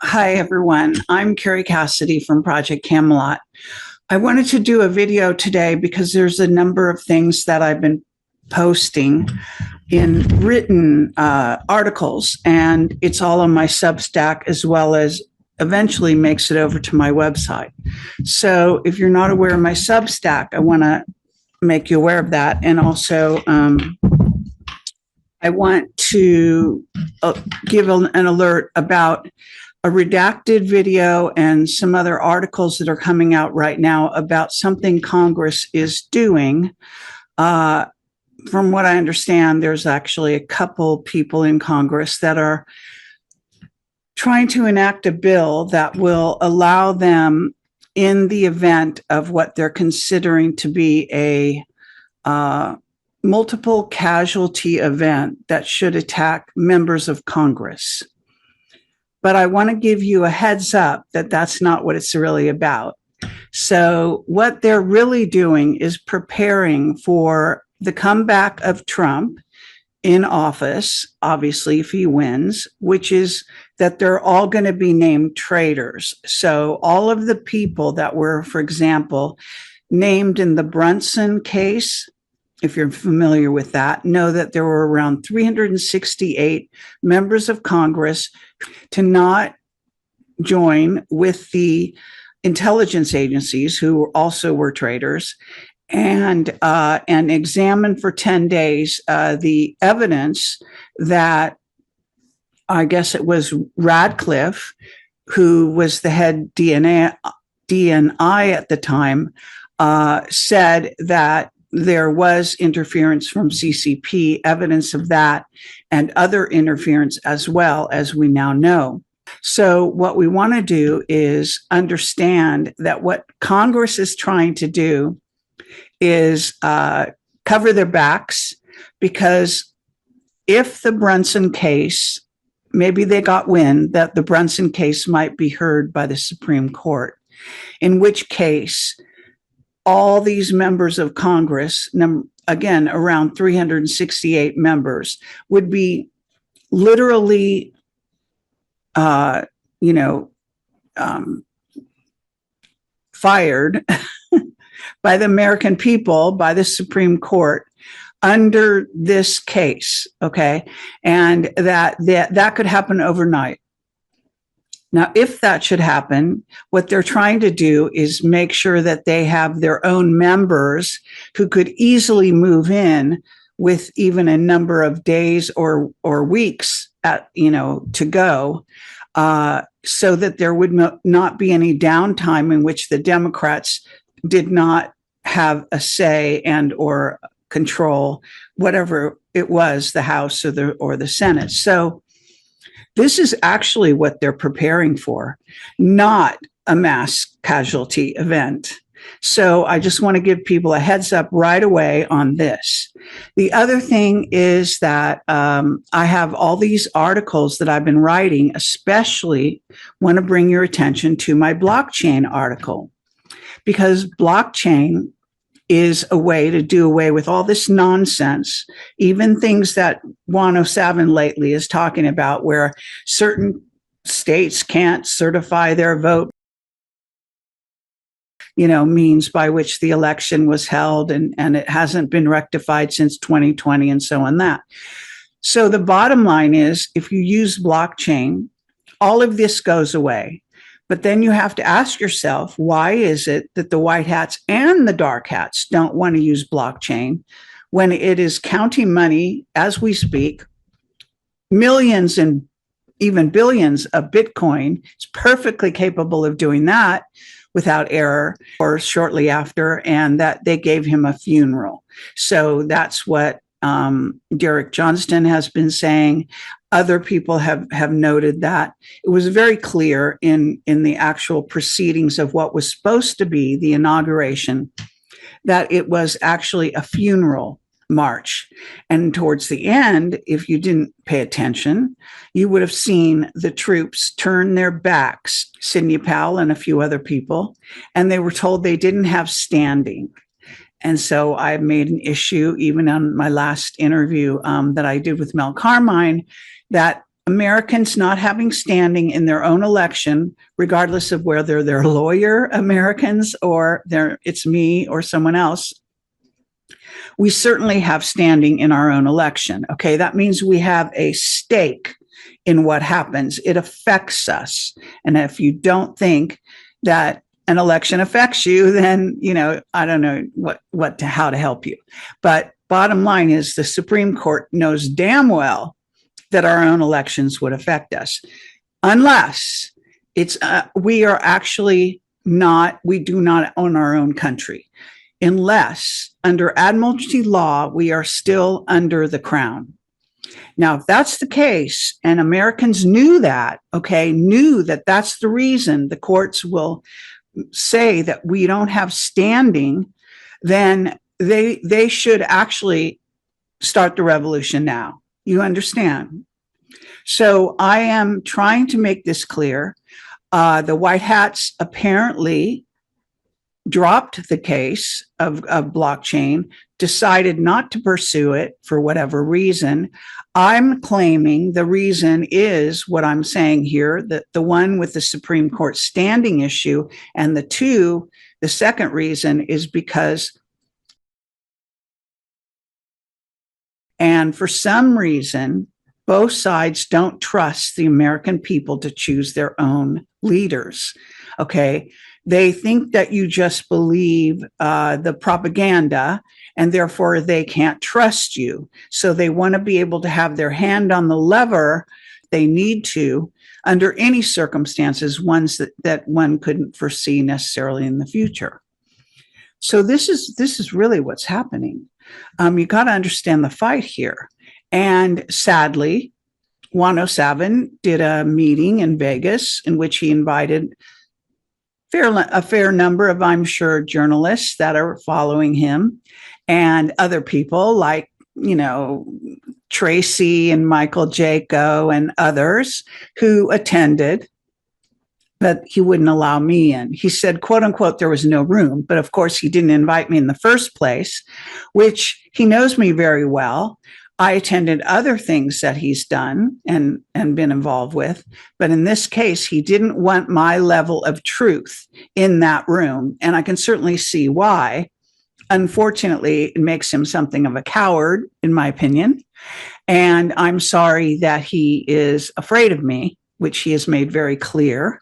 Hi, everyone. I'm Kerry Casidy from Project Camelot. I wanted to do a video today because there's a number of things that I've been posting in written articles, and it's all on my Substack as well as eventually makes it over to my website. So if you're not aware of my Substack, I want to make you aware of that. And also, I want to give an alert about a redacted video and some other articles that are coming out right now about something Congress is doing. From what I understand, there's actually a couple people in Congress that are trying to enact a bill that will allow them, in the event of what they're considering to be a multiple casualty event that should attack members of Congress. But I want to give you a heads up that that's not what it's really about. So what they're really doing is preparing for the comeback of Trump in office, obviously, if he wins, which is that they're all going to be named traitors. So all of the people that were, for example, named in the Brunson case, if you're familiar with that, know that there were around 368 members of Congress to not join with the intelligence agencies, who also were traitors, and examine for 10 days the evidence that, I guess it was Radcliffe, who was the head DNI at the time, said that there was interference from CCP, evidence of that, and other interference as well, as we now know. So what we want to do is understand that what Congress is trying to do is cover their backs, because if the Brunson case, maybe they got wind that the Brunson case might be heard by the Supreme Court, in which case all these members of Congress, again, around 368 members, would be literally, fired by the American people, by the Supreme Court, under this case, okay? And that could happen overnight. Now, if that should happen, what they're trying to do is make sure that they have their own members who could easily move in with even a number of days or weeks to go, so that there would not be any downtime in which the Democrats did not have a say and or control whatever it was, the House or the Senate. So this is actually what they're preparing for, not a mass casualty event. So I just want to give people a heads up right away on this. The other thing is that I have all these articles that I've been writing, especially want to bring your attention to my blockchain article, because blockchain is a way to do away with all this nonsense, even things that Juan O'Savin lately is talking about, where certain states can't certify their vote, means by which the election was held, and it hasn't been rectified since 2020, and so on that. So the bottom line is, if you use blockchain, all of this goes away. But then you have to ask yourself, why is it that the white hats and the dark hats don't want to use blockchain when it is counting money as we speak, millions and even billions of Bitcoin? It's perfectly capable of doing that without error, or shortly after, and that they gave him a funeral. So that's what Derek Johnston has been saying. Other people have noted that. It was very clear in the actual proceedings of what was supposed to be the inauguration that it was actually a funeral march. And towards the end, if you didn't pay attention, you would have seen the troops turn their backs, Sidney Powell and a few other people, and they were told they didn't have standing. And so I made an issue, even on my last interview that I did with Mel Carmine, that Americans not having standing in their own election, regardless of whether they're lawyer Americans or it's me or someone else, we certainly have standing in our own election. Okay, that means we have a stake in what happens. It affects us. And if you don't think that an election affects you, then, I don't know how to help you. But bottom line is the Supreme Court knows damn well that our own elections would affect us, unless we do not own our own country. Unless under admiralty law, we are still under the crown. Now, if that's the case, and Americans knew that that's the reason the courts will say that we don't have standing, then they should actually start the revolution now. You understand? So I am trying to make this clear. The White Hats apparently dropped the case of blockchain, decided not to pursue it for whatever reason. I'm claiming the reason is what I'm saying here, that the one with the Supreme Court standing issue, and the second reason is because, and for some reason, both sides don't trust the American people to choose their own leaders. Okay. They think that you just believe the propaganda, and therefore they can't trust you. So they want to be able to have their hand on the lever they need to under any circumstances, ones that one couldn't foresee necessarily in the future. So this is really what's happening. You got to understand the fight here. And sadly, 107 did a meeting in Vegas in which he invited a fair number of, I'm sure, journalists that are following him and other people like, Tracy and Michael Jaco and others who attended, but he wouldn't allow me in. He said, quote unquote, there was no room. But of course, he didn't invite me in the first place, which he knows me very well. I attended other things that he's done and been involved with. But in this case, he didn't want my level of truth in that room. And I can certainly see why. Unfortunately, it makes him something of a coward, in my opinion. And I'm sorry that he is afraid of me, which he has made very clear,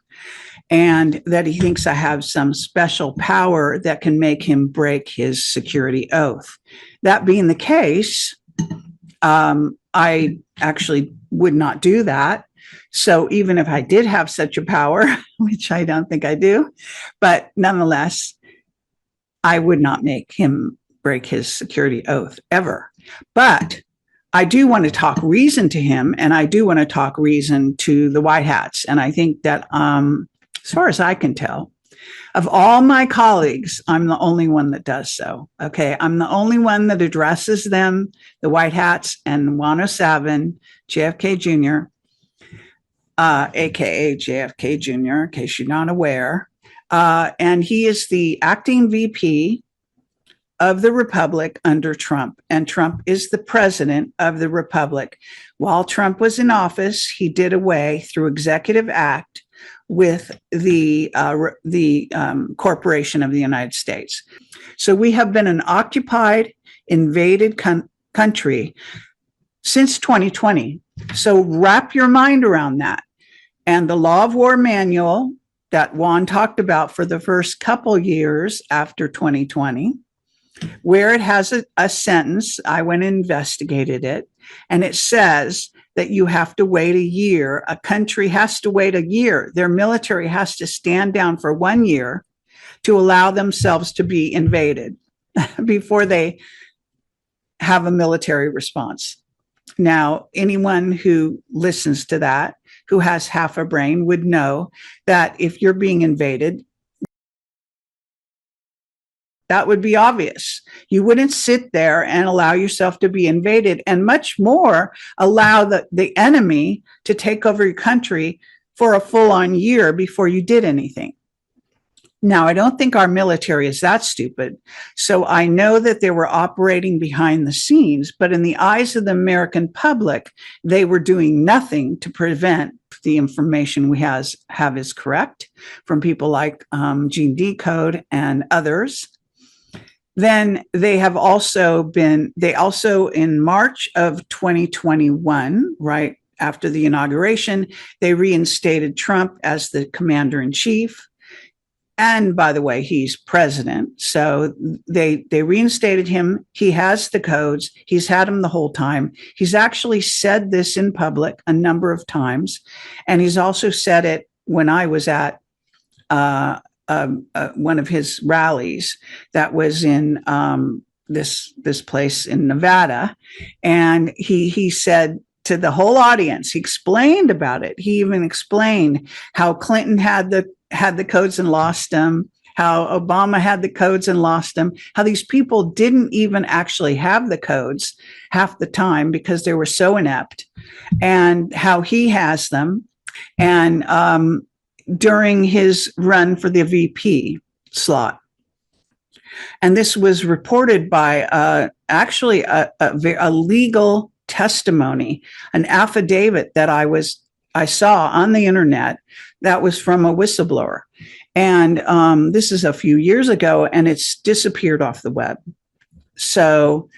and that he thinks I have some special power that can make him break his security oath. That being the case, I actually would not do that. So even if I did have such a power, which I don't think I do, but nonetheless, I would not make him break his security oath ever. But I do want to talk reason to him, and I do want to talk reason to the White Hats. And I think that, as far as I can tell, of all my colleagues, I'm the only one that does so. Okay. I'm the only one that addresses them, the White Hats, and 107, JFK Jr., AKA JFK Jr., in case you're not aware. And he is the acting VP of the Republic under Trump. And Trump is the president of the Republic. While Trump was in office, he did away through executive act with the corporation of the United States. So we have been an occupied, invaded country since 2020. So wrap your mind around that. And the Law of War manual that Juan talked about for the first couple years after 2020, where it has a sentence, I went and investigated it, and it says that you have to wait a year. A country has to wait a year. Their military has to stand down for 1 year to allow themselves to be invaded before they have a military response. Now, anyone who listens to that, who has half a brain, would know that if you're being invaded, that would be obvious. You wouldn't sit there and allow yourself to be invaded, and much more allow the enemy to take over your country for a full-on year before you did anything. Now, I don't think our military is that stupid. So I know that they were operating behind the scenes, but in the eyes of the American public, they were doing nothing to prevent the information we have is correct from people like Gene Decode and others. Then they also in March of 2021, right after the inauguration, they reinstated Trump as the commander in chief. And by the way, he's president. So they reinstated him. He has the codes. He's had them the whole time. He's actually said this in public a number of times. And he's also said it when I was at one of his rallies that was in this place in Nevada. And he said to the whole audience, he explained about it. He even explained how Clinton had the codes and lost them, how Obama had the codes and lost them, how these people didn't even actually have the codes half the time because they were so inept, and how he has them. And during his run for the VP slot. And this was reported by actually a legal testimony, an affidavit that I saw on the internet that was from a whistleblower. And this is a few years ago, and it's disappeared off the web. So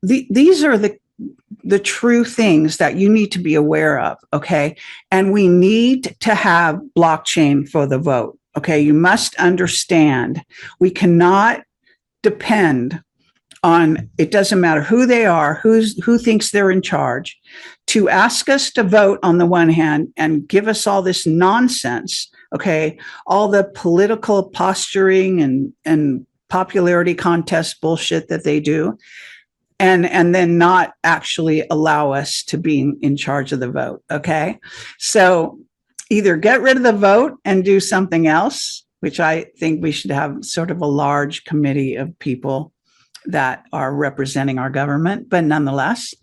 these are the true things that you need to be aware of, okay? And we need to have blockchain for the vote, okay? You must understand we cannot depend on, it doesn't matter who they are, who thinks they're in charge, to ask us to vote on the one hand and give us all this nonsense, okay? All the political posturing and popularity contest bullshit that they do, and then not actually allow us to be in charge of the vote, okay? So either get rid of the vote and do something else, which I think we should have sort of a large committee of people that are representing our government, but nonetheless,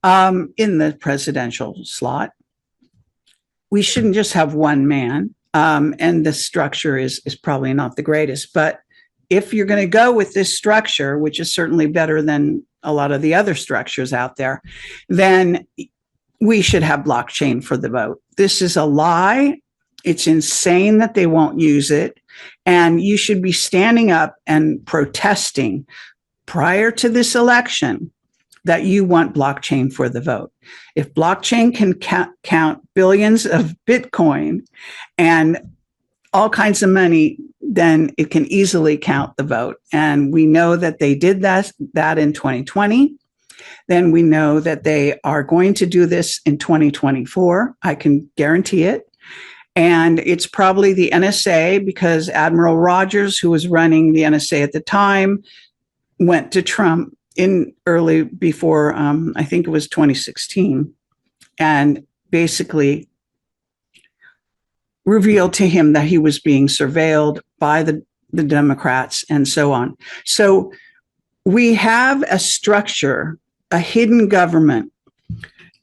in the presidential slot, we shouldn't just have one man, and the structure is probably not the greatest, but if you're going to go with this structure, which is certainly better than a lot of the other structures out there, then we should have blockchain for the vote. This is a lie. It's insane that they won't use it. And you should be standing up and protesting prior to this election that you want blockchain for the vote. If blockchain can count billions of Bitcoin and all kinds of money, then it can easily count the vote. And we know that they did that in 2020. Then we know that they are going to do this in 2024. I can guarantee it. And it's probably the NSA, because Admiral Rogers, who was running the NSA at the time, went to Trump before, I think it was 2016, and basically revealed to him that he was being surveilled by the Democrats and so on. So we have a structure, a hidden government.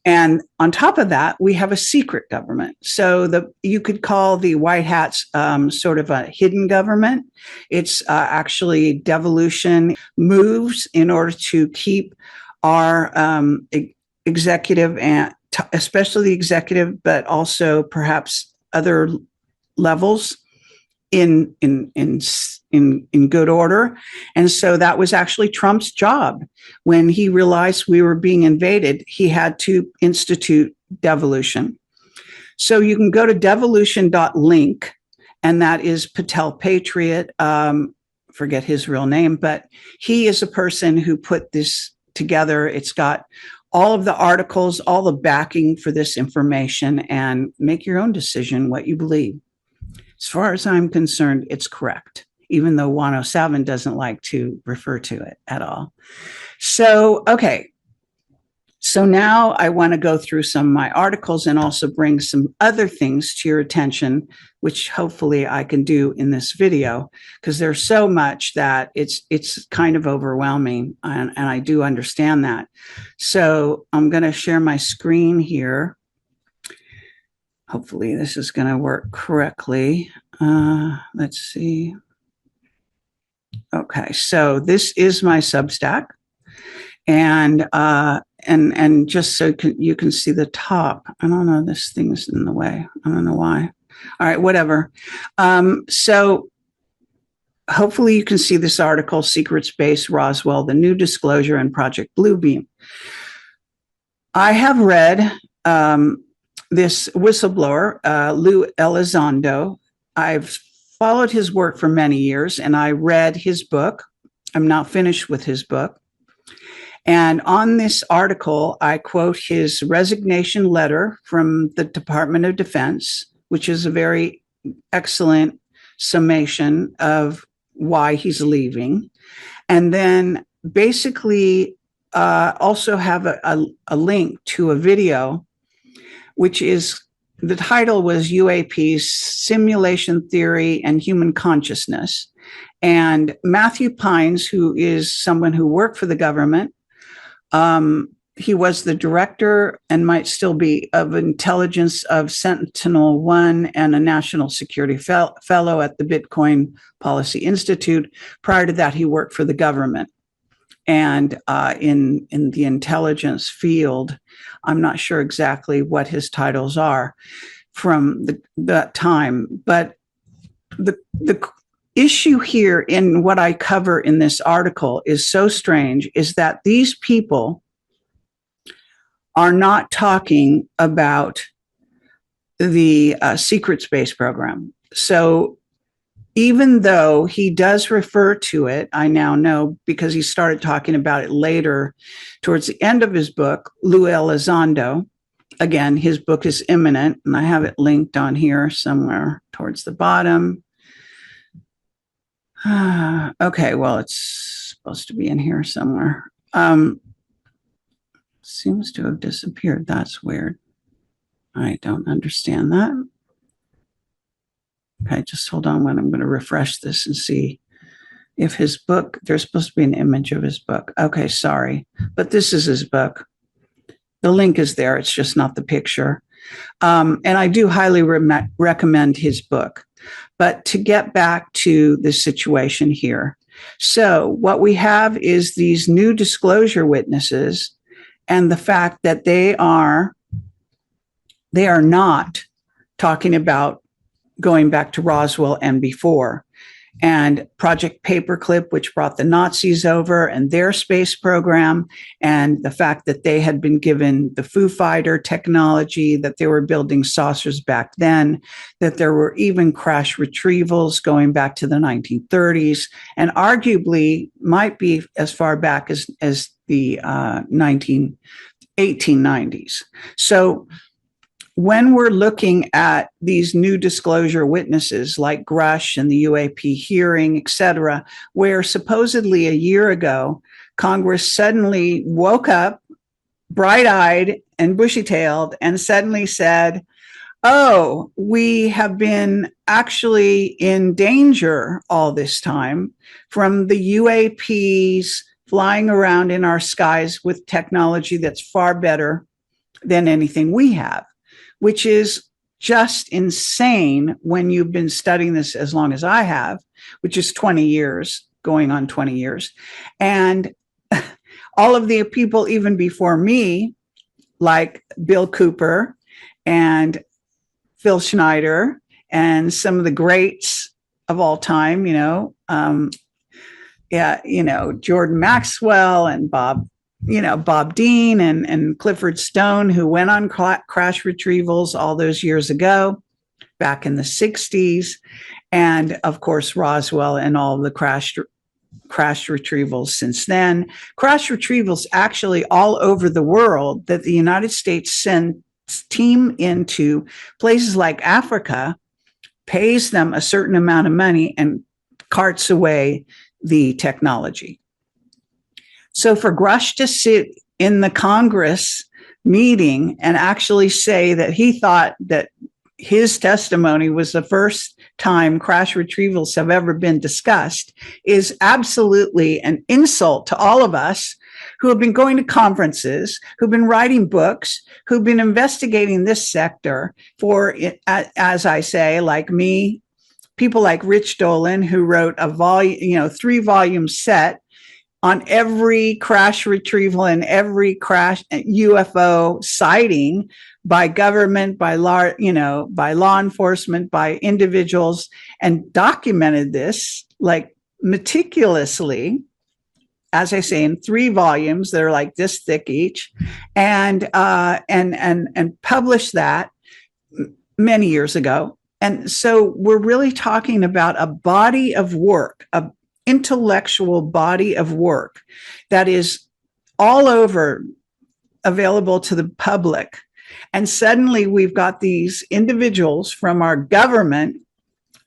And on top of that, we have a secret government. So you could call the White Hats sort of a hidden government. It's actually devolution moves in order to keep our executive, and especially the executive, but also perhaps other levels in good order. And so that was actually Trump's job. When he realized we were being invaded, he had to institute devolution. So you can go to devolution.link, and that is Patel Patriot. Forget his real name, but he is a person who put this together. It's got all of the articles, all the backing for this information, and make your own decision what you believe. As far as I'm concerned, it's correct, even though 107 doesn't like to refer to it at all. So, okay. So now I want to go through some of my articles and also bring some other things to your attention, which hopefully I can do in this video, because there's so much that it's kind of overwhelming, and I do understand that. So I'm going to share my screen here. Hopefully this is going to work correctly. Let's see. Okay, so this is my Substack, and just so you can see the top. I don't know. This thing is in the way. I don't know why. All right, whatever. So hopefully you can see this article, Secret Space, Roswell, the New Disclosure, and Project Bluebeam. I have read this whistleblower, Lou Elizondo. I've followed his work for many years, and I read his book. I'm not finished with his book. And on this article, I quote his resignation letter from the Department of Defense, which is a very excellent summation of why he's leaving. And then basically also have a link to a video, which is, the title was UAPs, Simulation Theory and Human Consciousness. And Matthew Pines, who is someone who worked for the government, he was the director and might still be of intelligence of Sentinel-1 and a national security fellow at the Bitcoin Policy Institute. Prior to that, he worked for the government. And in the intelligence field, I'm not sure exactly what his titles are from that time. But the issue here in what I cover in this article is so strange, is that these people are not talking about the secret space program. So even though he does refer to it, I now know because he started talking about it later towards the end of his book, Lou Elizondo. Again, his book is imminent, and I have it linked on here somewhere towards the bottom. Okay, well, it's supposed to be in here somewhere. Seems to have disappeared. That's weird. I don't understand that. Okay, just hold on when I'm going to refresh this and see if his book, there's supposed to be an image of his book. Okay, sorry, but this is his book. The link is there. It's just not the picture. And I do highly recommend his book. But to get back to the situation here. So what we have is these new disclosure witnesses and the fact that they are not talking about going back to Roswell and before. And Project Paperclip, which brought the Nazis over and their space program, and the fact that they had been given the Foo Fighter technology, that they were building saucers back then, that there were even crash retrievals going back to the 1930s, and arguably might be as far back as the 1890s. So when we're looking at these new disclosure witnesses like Grush and the UAP hearing, et cetera, where supposedly a year ago, Congress suddenly woke up bright-eyed and bushy-tailed and suddenly said, oh, we have been actually in danger all this time from the UAPs flying around in our skies with technology that's far better than anything we have, which is just insane when you've been studying this as long as I have, which is 20 years, going on 20 years. And all of the people even before me, like Bill Cooper and Phil Schneider and some of the greats of all time, Jordan Maxwell and Bob Dean and Clifford Stone, who went on crash retrievals all those years ago, back in the 60s. And of course, Roswell and all the crash retrievals since then. Crash retrievals actually all over the world that the United States sends team into places like Africa, pays them a certain amount of money and carts away the technology. So for Grush to sit in the Congress meeting and actually say that he thought that his testimony was the first time crash retrievals have ever been discussed is absolutely an insult to all of us who have been going to conferences, who've been writing books, who've been investigating this sector for, as I say, like me, people like Rich Dolan, who wrote a volume, 3-volume set on every crash retrieval and every crash UFO sighting by government, by law enforcement, by individuals, and documented this like meticulously, as I say, in 3 volumes that are like this thick each, and published that many years ago. And so we're really talking about a body of work, a intellectual body of work that is all over, available to the public. And suddenly we've got these individuals from our government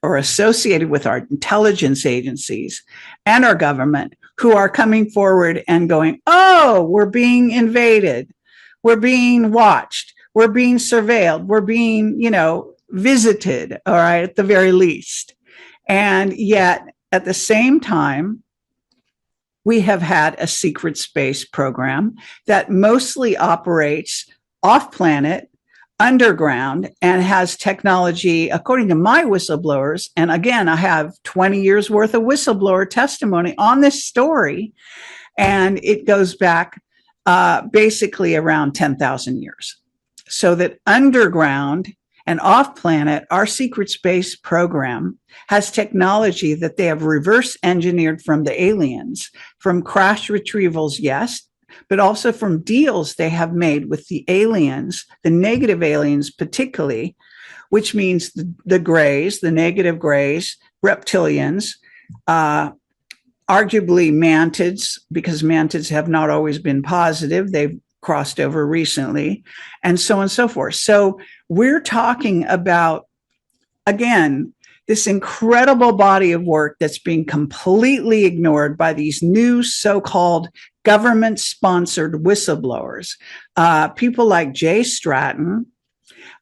or associated with our intelligence agencies and our government who are coming forward and going, oh, we're being invaded. We're being watched. We're being surveilled. We're being, visited, all right, at the very least. And yet, at the same time, we have had a secret space program that mostly operates off-planet, underground, and has technology, according to my whistleblowers. And again, I have 20 years worth of whistleblower testimony on this story, and it goes back basically around 10,000 years. So that underground and off-planet, our secret space program has technology that they have reverse engineered from the aliens, from crash retrievals, yes, but also from deals they have made with the aliens, the negative aliens particularly, which means the grays, the negative grays, reptilians, arguably mantids, because mantids have not always been positive. They've crossed over recently, and so on and so forth. So we're talking about, again, this incredible body of work that's being completely ignored by these new so-called government-sponsored whistleblowers. People like Jay Stratton.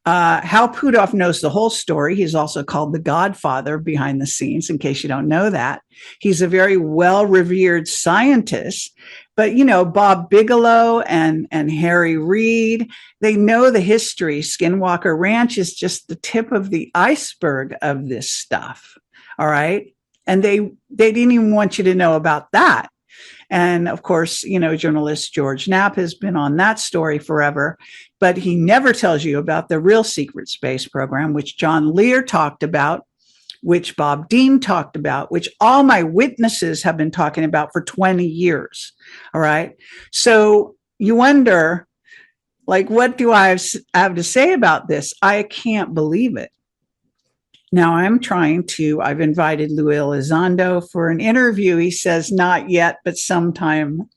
Hal Puthoff knows the whole story. He's also called the Godfather behind the scenes, in case you don't know that. He's a very well-revered scientist. But, Bob Bigelow and Harry Reid, they know the history. Skinwalker Ranch is just the tip of the iceberg of this stuff. All right. And they didn't even want you to know about that. And of course, journalist George Knapp has been on that story forever, but he never tells you about the real secret space program, which John Lear talked about, which Bob Dean talked about, which all my witnesses have been talking about for 20 years. All right. So you wonder, what do I have to say about this? I can't believe it. Now I've invited Louis Elizondo for an interview. He says not yet, but sometime.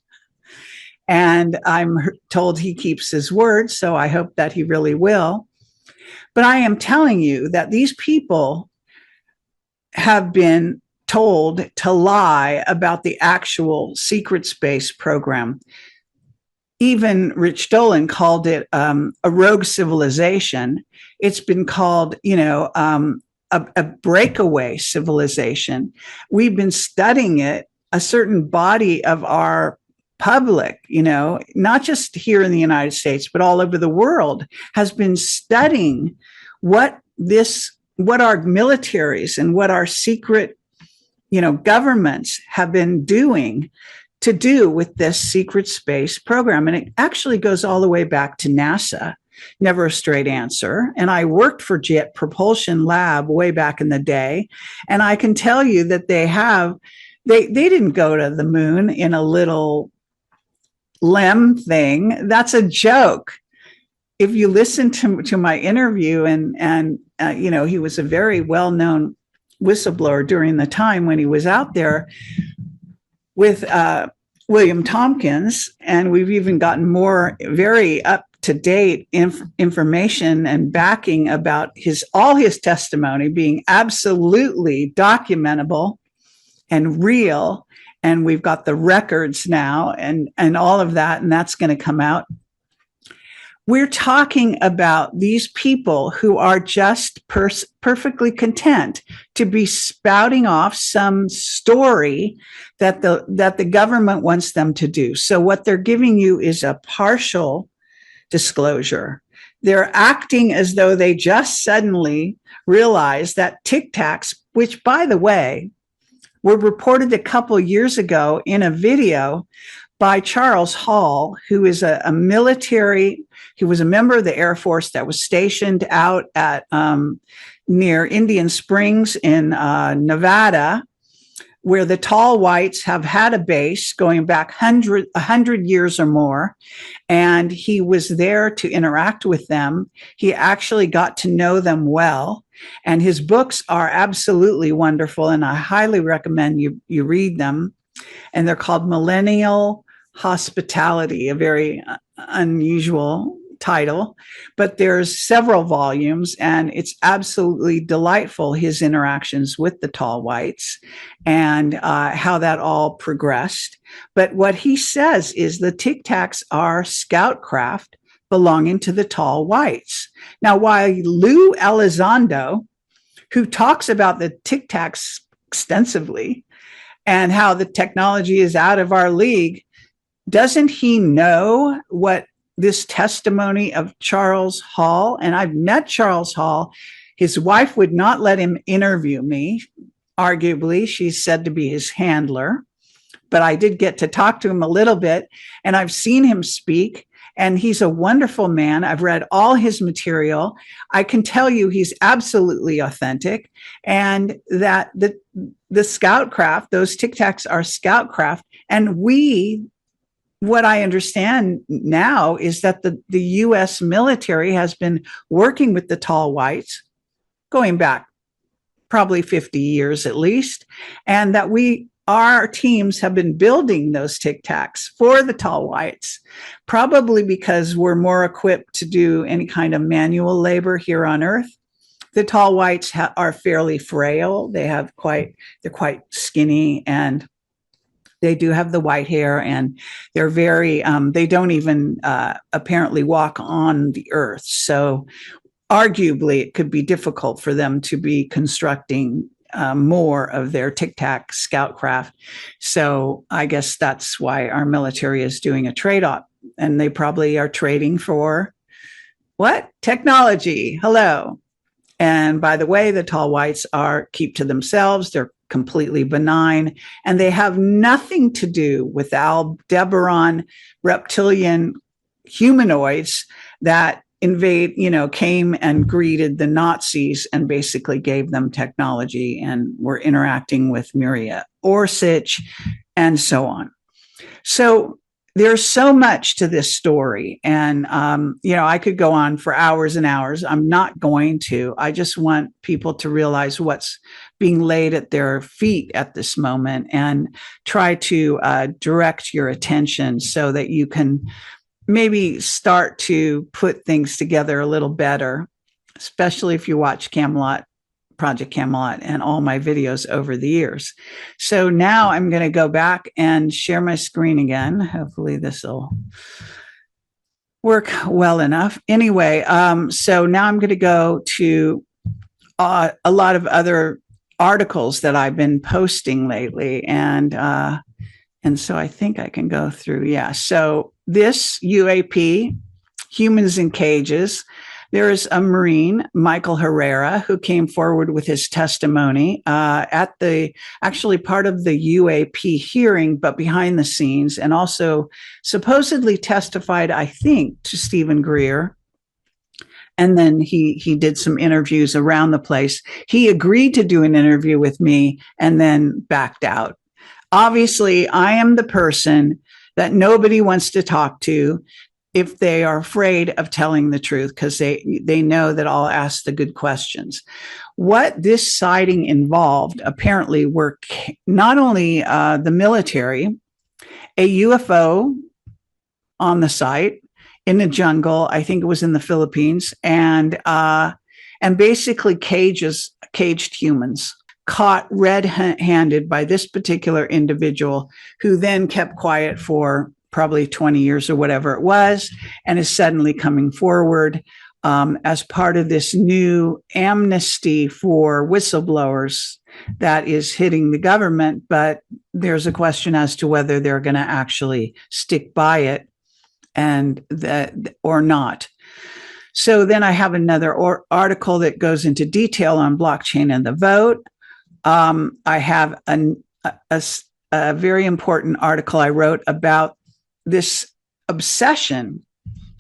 And I'm told he keeps his word, so I hope that he really will. But I am telling you that these people have been told to lie about the actual secret space program. Even Rich Dolan called it a rogue civilization. It's been called, a breakaway civilization. We've been studying it, a certain body of our public, not just here in the United States, but all over the world, has been studying what our militaries and what our secret, governments have been doing to do with this secret space program. And it actually goes all the way back to NASA. Never a straight answer. And I worked for Jet Propulsion Lab way back in the day. And I can tell you that they didn't go to the moon in a little LEM thing. That's a joke. If you listen to my interview, and he was a very well-known whistleblower during the time when he was out there with William Tompkins, and we've even gotten more very up-to-date information and backing about all his testimony being absolutely documentable and real. And we've got the records now and all of that, and that's going to come out. We're talking about these people who are just perfectly content to be spouting off some story that the government wants them to do. So what they're giving you is a partial disclosure. They're acting as though they just suddenly realized that Tic Tacs which, by the way, were reported a couple years ago in a video by Charles Hall, who is a military, he was a member of the Air Force that was stationed out at near Indian Springs in Nevada, where the tall whites have had a base going back 100 years or more. And he was there to interact with them. He actually got to know them well. And his books are absolutely wonderful. And I highly recommend you read them. And they're called Millennial Hospitality, a very unusual title, but there's several volumes, and it's absolutely delightful, his interactions with the tall whites and how that all progressed. But what he says is the Tic Tacs are scout craft belonging to the tall whites. Now, while Lou Elizondo, who talks about the Tic Tacs extensively and how the technology is out of our league, doesn't he know what this testimony of Charles Hall? And I've met Charles Hall. His wife would not let him interview me. Arguably, she's said to be his handler, but I did get to talk to him a little bit, and I've seen him speak, and he's a wonderful man. I've read all his material. I can tell you he's absolutely authentic, and that the scout craft, those Tic Tacs are scout craft, and what I understand now is that the U.S. military has been working with the tall whites going back probably 50 years at least, and that our teams have been building those Tic Tacs for the tall whites, probably because we're more equipped to do any kind of manual labor here on Earth. The tall whites are fairly frail. They're quite skinny, and they do have the white hair, and they're very, they don't even apparently walk on the earth. So arguably it could be difficult for them to be constructing more of their Tic Tac scout craft. So I guess that's why our military is doing a trade-off, and they probably are trading for what? Technology. Hello. And by the way, the tall whites keep to themselves. They're completely benign, and they have nothing to do with Aldebaran reptilian humanoids that came and greeted the Nazis and basically gave them technology and were interacting with Miria Orsic and so on. So there's so much to this story, and I could go on for hours and hours. I'm not going to. I just want people to realize what's being laid at their feet at this moment, and try to direct your attention so that you can maybe start to put things together a little better, especially if you watch Project Camelot and all my videos over the years. So now I'm going to go back and share my screen again. Hopefully this will work well enough. Anyway, so now I'm going to go to a lot of other articles that I've been posting lately. And so I think I can go through. Yeah. So this UAP, Humans in Cages, there is a Marine, Michael Herrera, who came forward with his testimony at actually part of the UAP hearing, but behind the scenes, and also supposedly testified, I think, to Stephen Greer. And then he did some interviews around the place. He agreed to do an interview with me and then backed out. Obviously, I am the person that nobody wants to talk to if they are afraid of telling the truth, because they know that I'll ask the good questions. What this sighting involved apparently were not only the military, a UFO on the site in the jungle, I think it was in the Philippines, and basically caged humans caught red-handed by this particular individual, who then kept quiet for probably 20 years or whatever it was, and is suddenly coming forward as part of this new amnesty for whistleblowers that is hitting the government. But there's a question as to whether they're going to actually stick by it or not. So then I have another article that goes into detail on blockchain and the vote. I have a very important article I wrote about this obsession,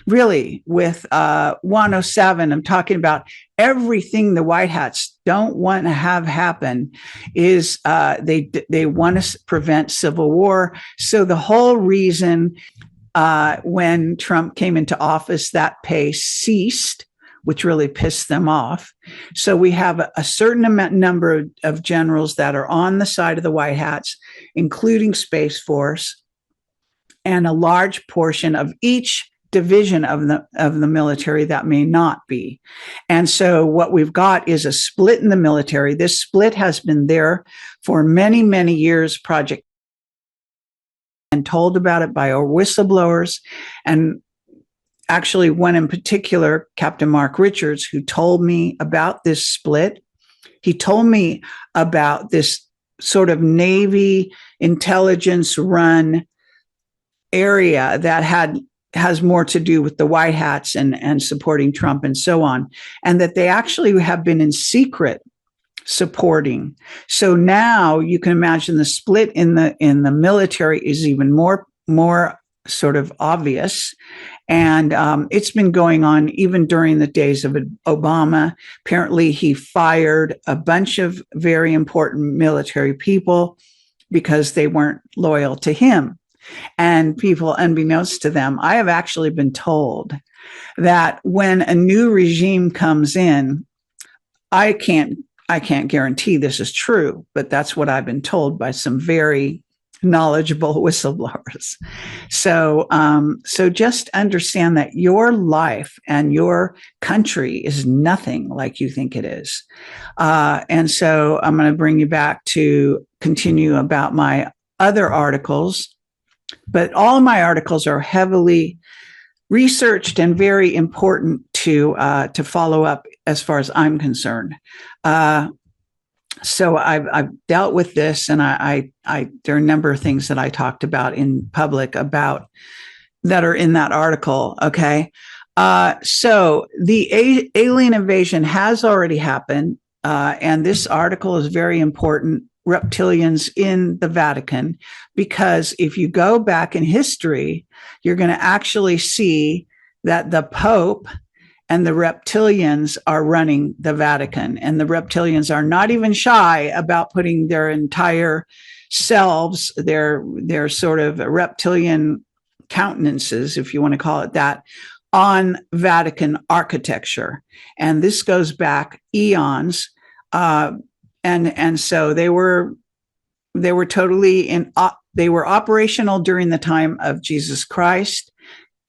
really, with 107. I'm talking about everything the White Hats don't want to have happen is they want to prevent civil war. So the whole reason when Trump came into office, that pace ceased, which really pissed them off. So we have a certain number of generals that are on the side of the White Hats, including Space Force, and a large portion of each division of the military that may not be. And so what we've got is a split in the military. This split has been there for many, many years. Project and told about it by our whistleblowers, and actually one in particular, Captain Mark Richards, who told me about this split. He told me about this sort of Navy intelligence run area that has more to do with the White Hats and supporting Trump and so on, and that they actually have been in secret supporting. So now you can imagine the split in the military is even more sort of obvious. And it's been going on even during the days of Obama. Apparently, he fired a bunch of very important military people because they weren't loyal to him. And people, unbeknownst to them, I have actually been told that when a new regime comes in, I can't guarantee this is true, but that's what I've been told by some very knowledgeable whistleblowers. So just understand that your life and your country is nothing like you think it is. And so I'm going to bring you back to continue about my other articles, but all of my articles are heavily researched and very important to follow up as far as I'm concerned. So I've dealt with this, and I there are a number of things that I talked about in public about that are in that article. Okay. So the alien invasion has already happened. And this article is very important. Reptilians in the Vatican, because if you go back in history, you're going to actually see that the Pope and the reptilians are running the Vatican, and the reptilians are not even shy about putting their entire selves, their sort of reptilian countenances, if you want to call it that, on Vatican architecture. And this goes back eons. And so they were totally they were operational during the time of Jesus Christ.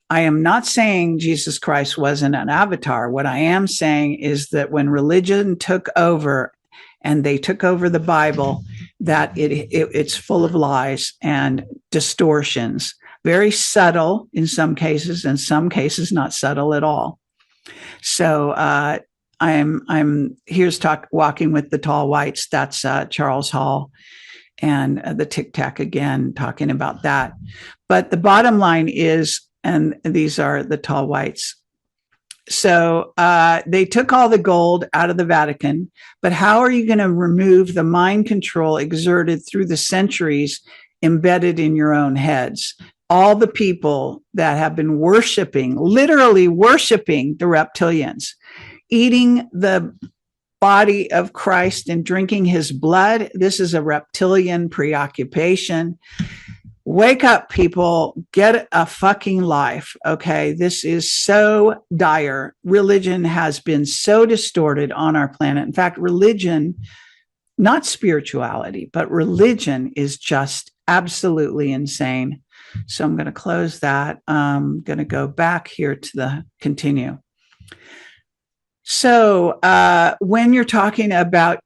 I am not saying Jesus Christ wasn't an avatar. What I am saying is that when religion took over and they took over the Bible, that it's full of lies and distortions, very subtle in some cases, in some cases not subtle at all. So I'm here's walking with the tall whites. That's Charles Hall, and the Tic Tac again talking about that. But the bottom line is, and these are the tall whites. So they took all the gold out of the Vatican, but how are you going to remove the mind control exerted through the centuries embedded in your own heads? All the people that have been literally worshiping the reptilians, eating the body of Christ and drinking his blood. This is a reptilian preoccupation. Wake up, people. Get a fucking life. Okay. This is so dire. Religion has been so distorted on our planet. In fact, religion, not spirituality, but religion is just absolutely insane. So I'm going to close that. I'm going to go back here to the continue. So when you're talking about,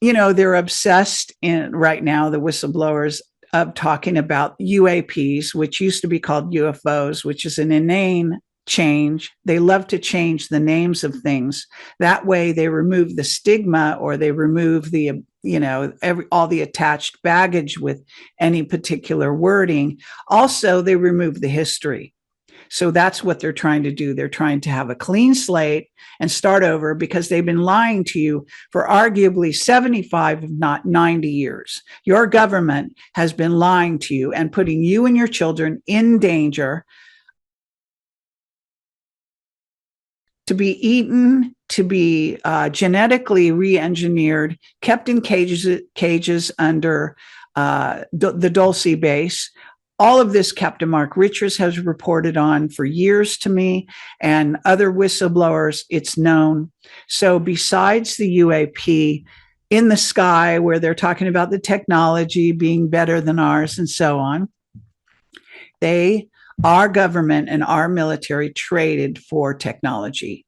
they're obsessed right now, the whistleblowers, of talking about UAPs, which used to be called UFOs, which is an inane change. They love to change the names of things. That way they remove the stigma, or they remove the, all the attached baggage with any particular wording. Also, they remove the history. So that's what they're trying to do. They're trying to have a clean slate and start over because they've been lying to you for arguably 75, if not 90 years. Your government has been lying to you and putting you and your children in danger to be eaten, to be genetically re-engineered, kept in cages under the Dulce base. All of this Captain Mark Richards has reported on for years to me and other whistleblowers. It's known. So besides the UAP in the sky, where they're talking about the technology being better than ours and so on, our government and our military traded for technology.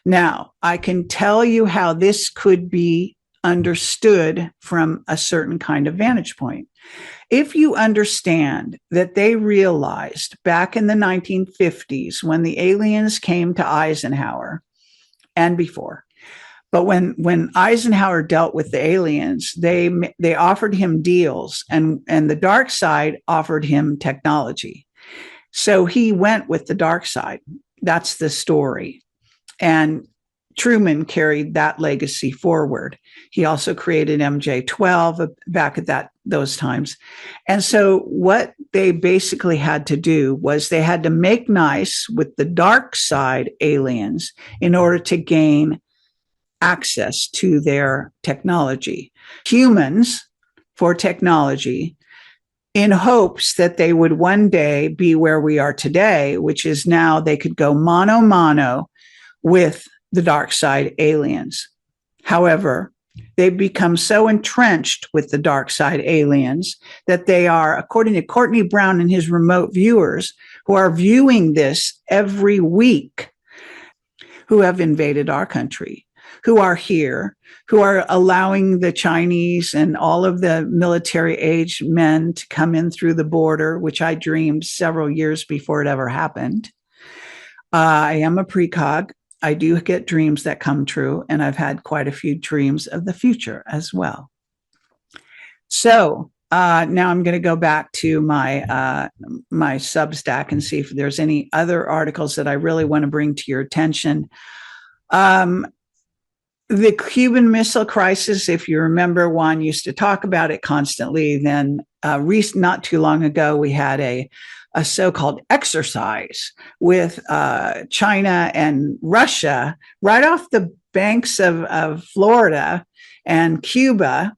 Now, I can tell you how this could be understood from a certain kind of vantage point. If you understand that they realized back in the 1950s when the aliens came to Eisenhower and before, but when Eisenhower dealt with the aliens, they offered him deals and the dark side offered him technology. So he went with the dark side. That's the story. And Truman carried that legacy forward. He also created MJ-12 back at those times. And so what they basically had to do was they had to make nice with the dark side aliens in order to gain access to their technology. Humans for technology, in hopes that they would one day be where we are today, which is now they could go mano a mano with the dark side aliens. However, they've become so entrenched with the dark side aliens that they are, according to Courtney Brown and his remote viewers, who are viewing this every week, who have invaded our country, who are here, who are allowing the Chinese and all of the military-aged men to come in through the border, which I dreamed several years before it ever happened. I am a precog. I do get dreams that come true, and I've had quite a few dreams of the future as well. So now I'm going to go back to my Substack and see if there's any other articles that I really want to bring to your attention. The Cuban Missile Crisis, if you remember, Juan used to talk about it constantly. Then not too long ago, we had a so-called exercise with China and Russia right off the banks of Florida and Cuba.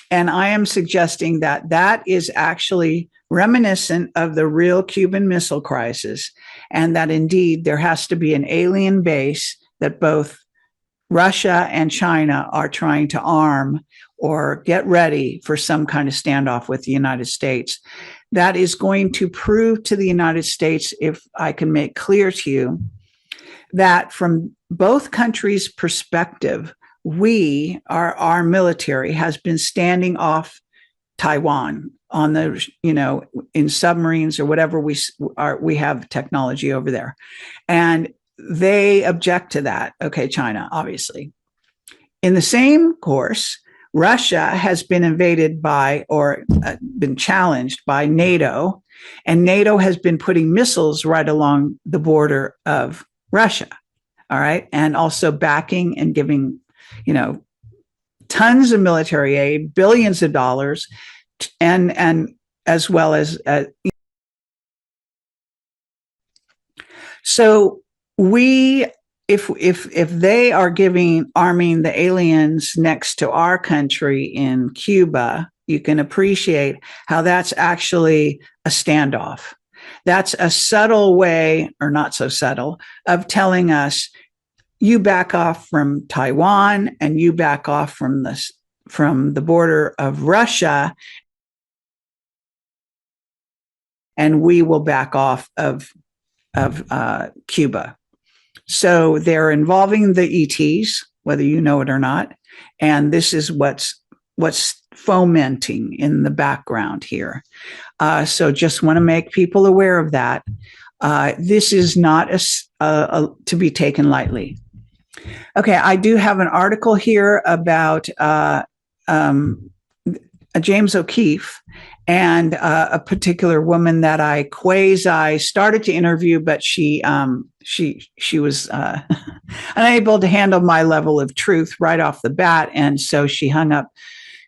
And I am suggesting that that is actually reminiscent of the real Cuban Missile Crisis, and that indeed there has to be an alien base that both Russia and China are trying to arm or get ready for some kind of standoff with the United States. That is going to prove to the United States, if I can make clear to you, that from both countries' perspective, our military has been standing off Taiwan on the, in submarines or whatever we have technology over there. And they object to that. Okay, China, obviously. In the same course, Russia has been invaded by or been challenged by NATO, and NATO has been putting missiles right along the border of Russia. All right. And also backing and giving, tons of military aid, billions of dollars, and as well as so if they are arming the aliens next to our country in Cuba, you can appreciate how that's actually a standoff. That's a subtle way, or not so subtle, of telling us you back off from Taiwan and you back off from the border of Russia, and we will back off of Cuba. So they're involving the ETs, whether you know it or not, and this is what's fomenting in the background here. So just want to make people aware of that. This is not to be taken lightly. Okay, I do have an article here about James O'Keefe and a particular woman that I quasi started to interview, but she was unable to handle my level of truth right off the bat, and so she hung up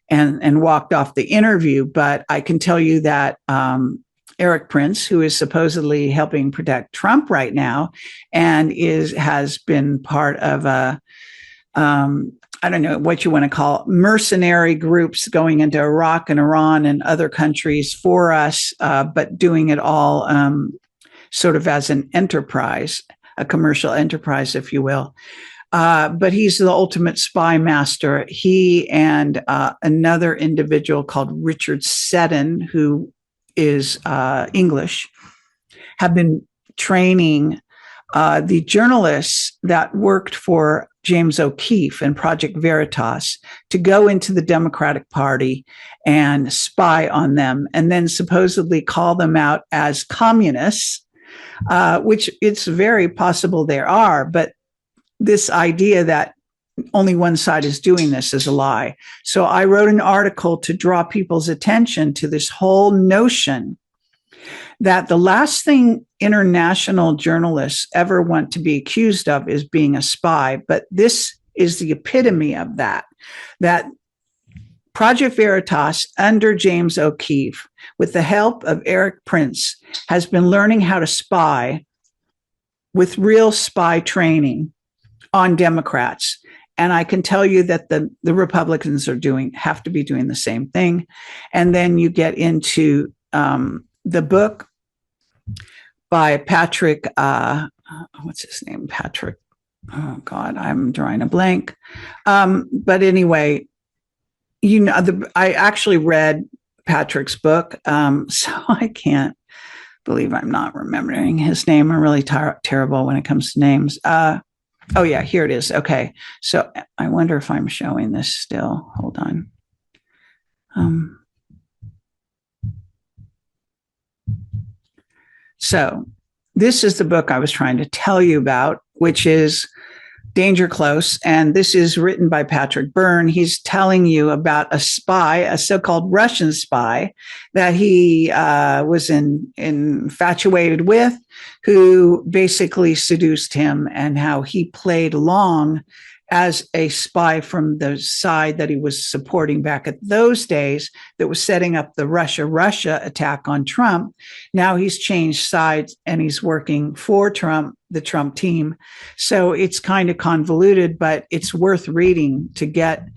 and walked off the interview. But I can tell you that Eric Prince, who is supposedly helping protect Trump right now, and has been part of a I don't know what you want to call it, mercenary groups going into Iraq and Iran and other countries for us, but doing it all sort of as an enterprise, a commercial enterprise, if you will. But he's the ultimate spy master. He and another individual called Richard Seddon, who is English, have been training the journalists that worked for James O'Keefe and Project Veritas to go into the Democratic Party and spy on them, and then supposedly call them out as communists, which it's very possible there are, but this idea that only one side is doing this is a lie. So I wrote an article to draw people's attention to this whole notion that the last thing international journalists ever want to be accused of is being a spy. But this is the epitome of that Project Veritas under James O'Keefe, with the help of Eric Prince, has been learning how to spy with real spy training on Democrats. And I can tell you that the Republicans have to be doing the same thing. And then you get into the book by Patrick, what's his name? Patrick. Oh God, I'm drawing a blank. But anyway, I actually read Patrick's book, so I can't believe I'm not remembering his name. I'm really terrible when it comes to names. Oh yeah, here it is. Okay, so I wonder if I'm showing this still. Hold on. So this is the book I was trying to tell you about, which is Danger Close. And this is written by Patrick Byrne. He's telling you about a spy, a so-called Russian spy that he was infatuated with, who basically seduced him, and how he played along as a spy from the side that he was supporting back at those days that was setting up the Russia attack on Trump. Now he's changed sides and he's working for Trump, the Trump team. So it's kind of convoluted, but it's worth reading to get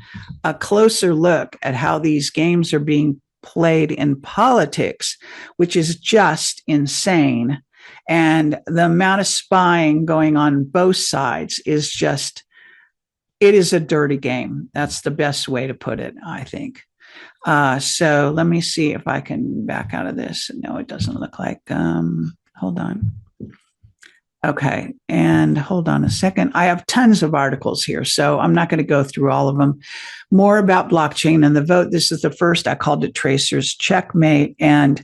a closer look at how these games are being played in politics, which is just insane. And the amount of spying going on both sides is just, it is a dirty game. That's the best way to put it, I think. So let me see if I can back out of this. No, it doesn't look like, hold on. Okay, and hold on a second. I have tons of articles here, so I'm not going to go through all of them. More about blockchain and the vote. This is the first. I called it Tracers Checkmate. And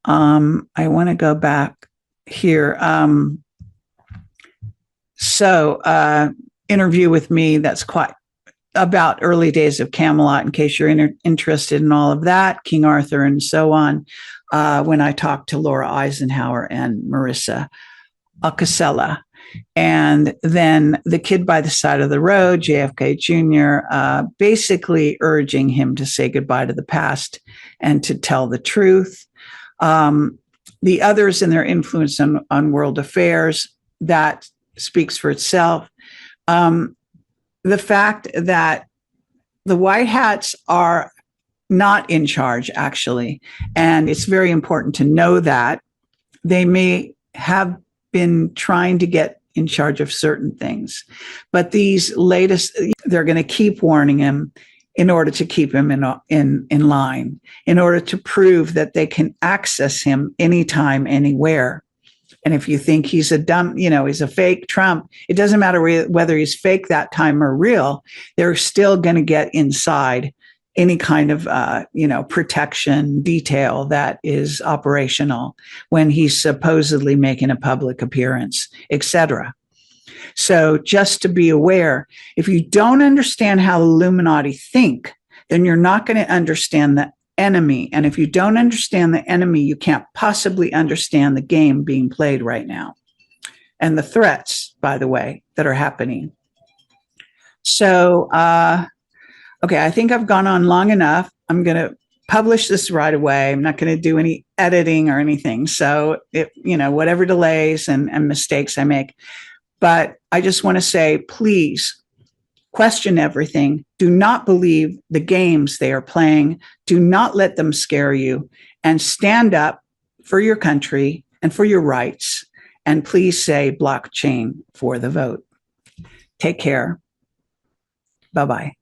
I want to go back here. Interview with me that's quite about early days of Camelot, in case you're interested in all of that, King Arthur and so on, when I talked to Laura Eisenhower and Marissa Casella. And then The Kid by the Side of the Road, JFK Jr., basically urging him to say goodbye to the past and to tell the truth. The others and their influence on world affairs, that speaks for itself. The fact that the White Hats are not in charge, actually, and it's very important to know that they may have been trying to get in charge of certain things, but these latest, they're going to keep warning him in order to keep him in line, in order to prove that they can access him anytime, anywhere. And if you think he's he's a fake Trump, it doesn't matter whether he's fake that time or real, they're still going to get inside any kind of, protection detail that is operational when he's supposedly making a public appearance, etc. So just to be aware, if you don't understand how Illuminati think, then you're not going to understand the enemy. And if you don't understand the enemy, you can't possibly understand the game being played right now and the threats, by the way, that are happening. So, okay, I think I've gone on long enough. I'm going to publish this right away. I'm not going to do any editing or anything. So, whatever delays and mistakes I make. But I just want to say, please question everything. Do not believe the games they are playing. Do not let them scare you, and stand up for your country and for your rights. And please say blockchain for the vote. Take care. Bye-bye.